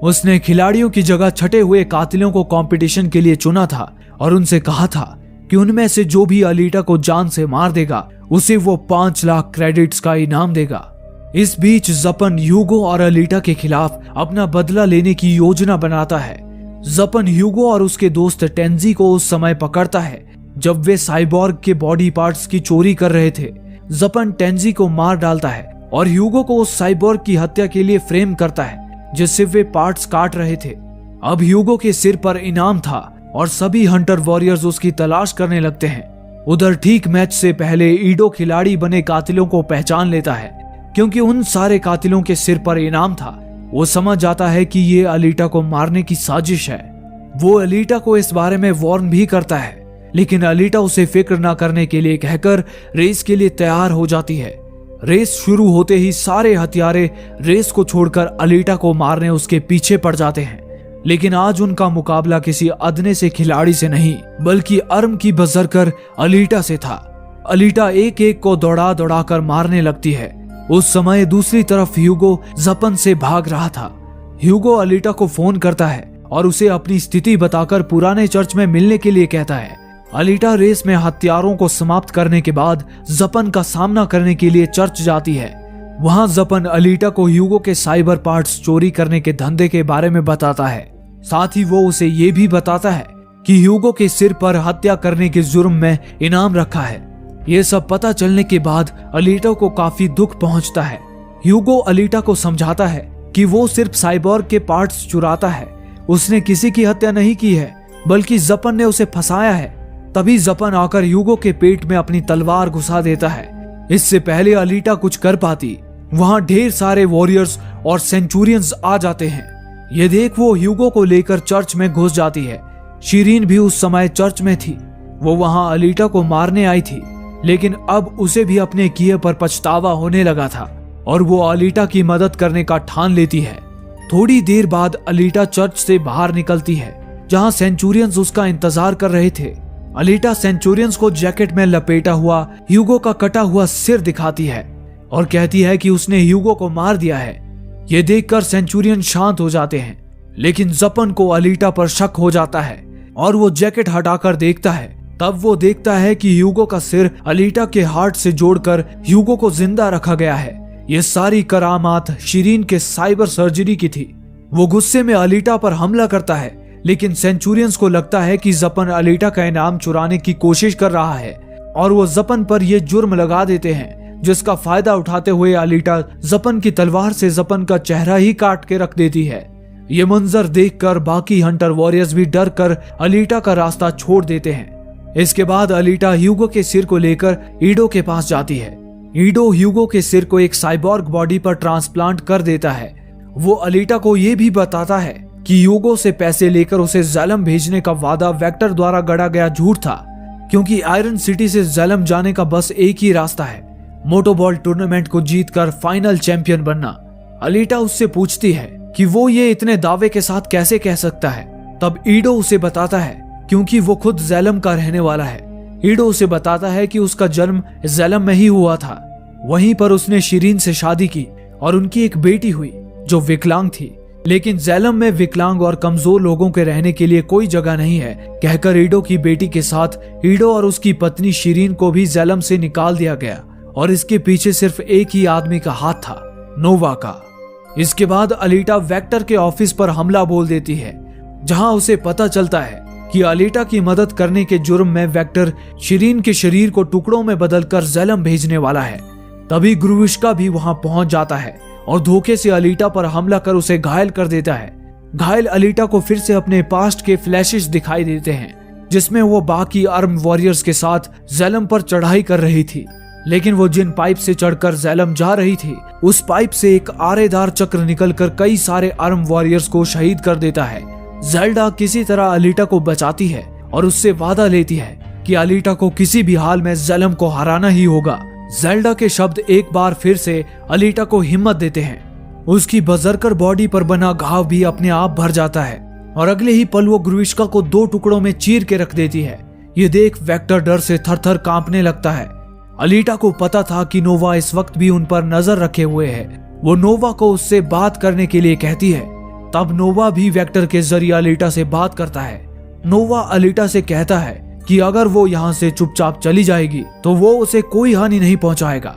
उसने खिलाड़ियों की जगह छटे हुए कातिलों को कंपटीशन के लिए चुना था और उनसे कहा था कि उनमें से जो भी अलीटा को जान से मार देगा उसे वो 5 लाख क्रेडिट्स का इनाम देगा। इस बीच ज़पन ह्यूगो और अलीटा के खिलाफ अपना बदला लेने की योजना बनाता है। ज़पन ह्यूगो और उसके दोस्त टेंजी को उस समय पकड़ता है जब वे साइबॉर्ग के बॉडी पार्ट्स की चोरी कर रहे थे। ज़पन टेंजी को मार डालता है और ह्यूगो को उस साइबॉर्ग की हत्या के लिए फ्रेम करता है जिससे वे पार्ट्स काट रहे थे। अब ह्यूगो के सिर पर इनाम था और सभी हंटर वॉरियर्स उसकी तलाश करने लगते हैं। उधर ठीक मैच से पहले ईडो खिलाड़ी बने कातिलों को पहचान लेता है। क्योंकि उन सारे कातिलों के सिर पर इनाम था, वो समझ जाता है कि ये अलीटा को मारने की साजिश है। वो अलीटा को इस बारे में वार्न भी करता है, लेकिन अलीटा उसे फिक्र न करने के लिए कहकर रेस के लिए तैयार हो जाती है। रेस शुरू होते ही सारे हथियारे रेस को छोड़कर अलीटा को मारने उसके पीछे पड़ जाते हैं। लेकिन आज उनका मुकाबला किसी अदने से खिलाड़ी से नहीं बल्कि अर्म की बजरकर अलीटा से था। अलीटा एक एक को दौड़ा दौड़ा कर मारने लगती है। उस समय दूसरी तरफ ह्यूगो ज़पन से भाग रहा था। ह्यूगो अलीटा को फोन करता है और उसे अपनी स्थिति बताकर पुराने चर्च में मिलने के लिए कहता है। अलीटा रेस में हथियारों को समाप्त करने के बाद ज़पन का सामना करने के लिए चर्च जाती है। वहां ज़पन अलीटा को ह्यूगो के साइबर पार्ट्स चोरी करने के धंधे के बारे में बताता है। साथ ही वो उसे ये भी बताता है कि ह्यूगो के सिर पर हत्या करने के जुर्म में इनाम रखा है। ये सब पता चलने के बाद अलीटा को काफी दुख पहुंचता है। ह्यूगो अलीटा को समझाता है कि वो सिर्फ साइबॉर्ग के पार्ट्स चुराता है, उसने किसी की हत्या नहीं की है बल्कि ज़पन ने उसे फंसाया है। तभी ज़पन आकर ह्यूगो के पेट में अपनी तलवार घुसा देता है। इससे पहले अलीटा कुछ कर पाती, वहां ढेर सारे वॉरियर्स और सेंचुरियंस आ जाते हैं। ये देख वो ह्यूगो को लेकर चर्च में घुस जाती है। शिरीन भी उस समय चर्च में थी। वो वहां अलीटा को मारने आई थी, लेकिन अब उसे भी अपने किए पर पछतावा होने लगा था और वो अलीटा की मदद करने का ठान लेती है। थोड़ी देर बाद अलीटा चर्च से बाहर निकलती है जहां सेंचुरियंस उसका इंतजार कर रहे थे। अलीटा सेंचुरियंस को जैकेट में लपेटा हुआ ह्यूगो का कटा हुआ सिर दिखाती है और कहती है कि उसने ह्यूगो को मार दिया है। ये देखकर सेंचुरियन शांत हो जाते हैं, लेकिन ज़पन को अलीटा पर शक हो जाता है और वो जैकेट हटाकर देखता है। तब वो देखता है कि ह्यूगो का सिर अलीटा के हार्ट से जोड़कर ह्यूगो को जिंदा रखा गया है। ये सारी करामात शिरीन के साइबर सर्जरी की थी। वो गुस्से में अलीटा पर हमला करता है, लेकिन सेंचुरियंस को लगता है कि ज़पन अलीटा का इनाम चुराने की कोशिश कर रहा है और वो ज़पन पर यह जुर्म लगा देते हैं, जिसका फायदा उठाते हुए अलीटा ज़पन की तलवार से ज़पन का चेहरा ही काट के रख देती है। ये मंजर देखकर बाकी हंटर वॉरियर्स भी डर कर अलीटा का रास्ता छोड़ देते हैं। इसके बाद अलीटा ह्यूगो के सिर को लेकर ईडो के पास जाती है। ईडो ह्यूगो के सिर को एक साइबॉर्ग बॉडी पर ट्रांसप्लांट कर देता है। वो अलीटा को ये भी बताता है कि ह्यूगो से पैसे लेकर उसे ज़ेलम भेजने का वादा वेक्टर द्वारा गढ़ा गया झूठ था, क्योंकि आयरन सिटी से ज़ेलम जाने का बस एक ही रास्ता है, मोटोबॉल टूर्नामेंट को जीतकर फाइनल चैंपियन बनना। अलीटा उससे पूछती है कि वो ये इतने दावे के साथ कैसे कह सकता है। तब ईडो उसे बताता है क्योंकि वो खुद ज़ेलम का रहने वाला है। ईडो उसे बताता है कि उसका जन्म ज़ेलम में ही हुआ था। वहीं पर उसने शिरीन से शादी की और उनकी एक बेटी हुई जो विकलांग थी, लेकिन ज़ेलम में विकलांग और कमजोर लोगों के रहने के लिए कोई जगह नहीं है कहकर ईडो की बेटी के साथ ईडो और उसकी पत्नी शिरीन को भी ज़ेलम से निकाल दिया गया और इसके पीछे सिर्फ एक ही आदमी का हाथ था, नोवा का। इसके बाद अलीटा वेक्टर के ऑफिस पर हमला बोल देती है, जहां उसे पता चलता है कि अलीटा की मदद करने के जुर्म में वेक्टर शिरीन के शरीर को टुकड़ों में बदलकर ज़ेलम भेजने वाला है। तभी ग्रुविश्का भी वहां पहुंच जाता है और धोखे से अलीटा पर हमला कर उसे घायल कर देता है। घायल अलीटा को फिर से अपने पास्ट के फ्लैशेस दिखाई देते हैं, जिसमें वो बाकी आर्म वॉरियर्स के साथ ज़ेलम पर चढ़ाई कर रही थी। लेकिन वो जिन पाइप से चढ़कर ज़ेलम जा रही थी, उस पाइप से एक आरेदार चक्र निकलकर कई सारे आर्म वॉरियर्स को शहीद कर देता है। ज़ेल्डा किसी तरह अलीटा को बचाती है और उससे वादा लेती है कि अलीटा को किसी भी हाल में ज़ेलम को हराना ही होगा। ज़ेल्डा के शब्द एक बार फिर से अलीटा को हिम्मत देते हैं। उसकी बजरकर बॉडी पर बना घाव भी अपने आप भर जाता है और अगले ही पल वो ग्रुविश्का को 2 टुकड़ों में चीर के रख देती है। ये देख वेक्टर डर से थर-थर कांपने लगता है। अलीटा को पता था कि नोवा इस वक्त भी उन पर नजर रखे हुए है। वो नोवा को उससे बात करने के लिए कहती है। तब नोवा भी वेक्टर के जरिए अलीटा से बात करता है। नोवा अलीटा से कहता है कि अगर वो यहाँ से चुपचाप चली जाएगी तो वो उसे कोई हानि नहीं पहुंचाएगा।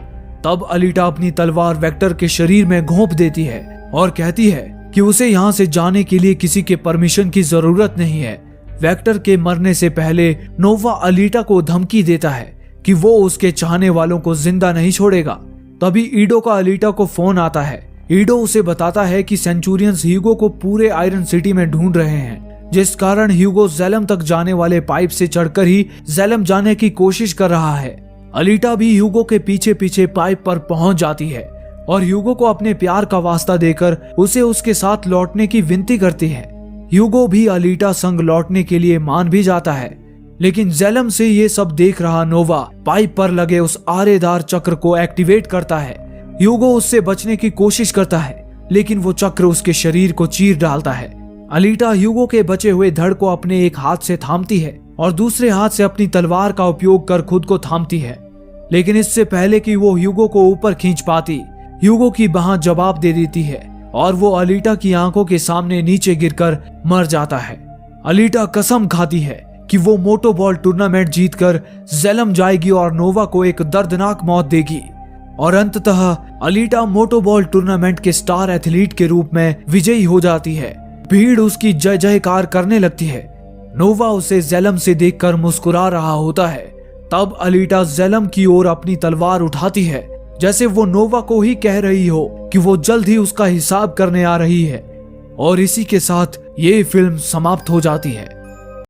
तब अलीटा अपनी तलवार वेक्टर के शरीर में घोंप देती है और कहती है कि उसे यहाँ से जाने के लिए किसी के परमिशन की जरूरत नहीं है। वेक्टर के मरने से पहले नोवा अलीटा को धमकी देता है कि वो उसके चाहने वालों को जिंदा नहीं छोड़ेगा। तभी ईडो का अलीटा को फोन आता है। ईडो उसे बताता है कि सेंचुरियंस ह्यूगो को पूरे आयरन सिटी में ढूंढ रहे हैं, जिस कारण ह्यूगो ज़ेलम तक जाने वाले पाइप से चढ़कर ही ज़ेलम जाने की कोशिश कर रहा है। अलीटा भी ह्यूगो के पीछे पीछे पाइप पर पहुंच जाती है और ह्यूगो को अपने प्यार का वास्ता देकर उसे उसके साथ लौटने की विनती करती है। ह्यूगो भी अलीटा संग लौटने के लिए मान भी जाता है, लेकिन ज़ेलम से ये सब देख रहा नोवा पाइप पर लगे उस आरेदार चक्र को एक्टिवेट करता है। ह्यूगो उससे बचने की कोशिश करता है, लेकिन वो चक्र उसके शरीर को चीर डालता है। अलीटा ह्यूगो के बचे हुए धड़ को अपने एक हाथ से थामती है और दूसरे हाथ से अपनी तलवार का उपयोग कर खुद को थामती है, लेकिन इससे पहले कि वो ह्यूगो को ऊपर खींच पाती, ह्यूगो की बाह जवाब दे देती है और वो अलीटा की आंखों के सामने नीचे गिरकर मर जाता है। अलीटा कसम खाती है कि वो मोटोबॉल टूर्नामेंट जीतकर ज़ेलम जाएगी और नोवा को एक दर्दनाक मौत देगी और अंततः अलीटा मोटोबॉल टूर्नामेंट के स्टार एथलीट के रूप में विजयी हो जाती है। भीड़ उसकी जय जयकार करने लगती है। नोवा उसे ज़ेलम से देखकर मुस्कुरा रहा होता है। तब अलीटा ज़ेलम की ओर अपनी तलवार उठाती है, जैसे वो नोवा को ही कह रही हो कि वो जल्द ही उसका हिसाब करने आ रही है। और इसी के साथ ये फिल्म समाप्त हो जाती है।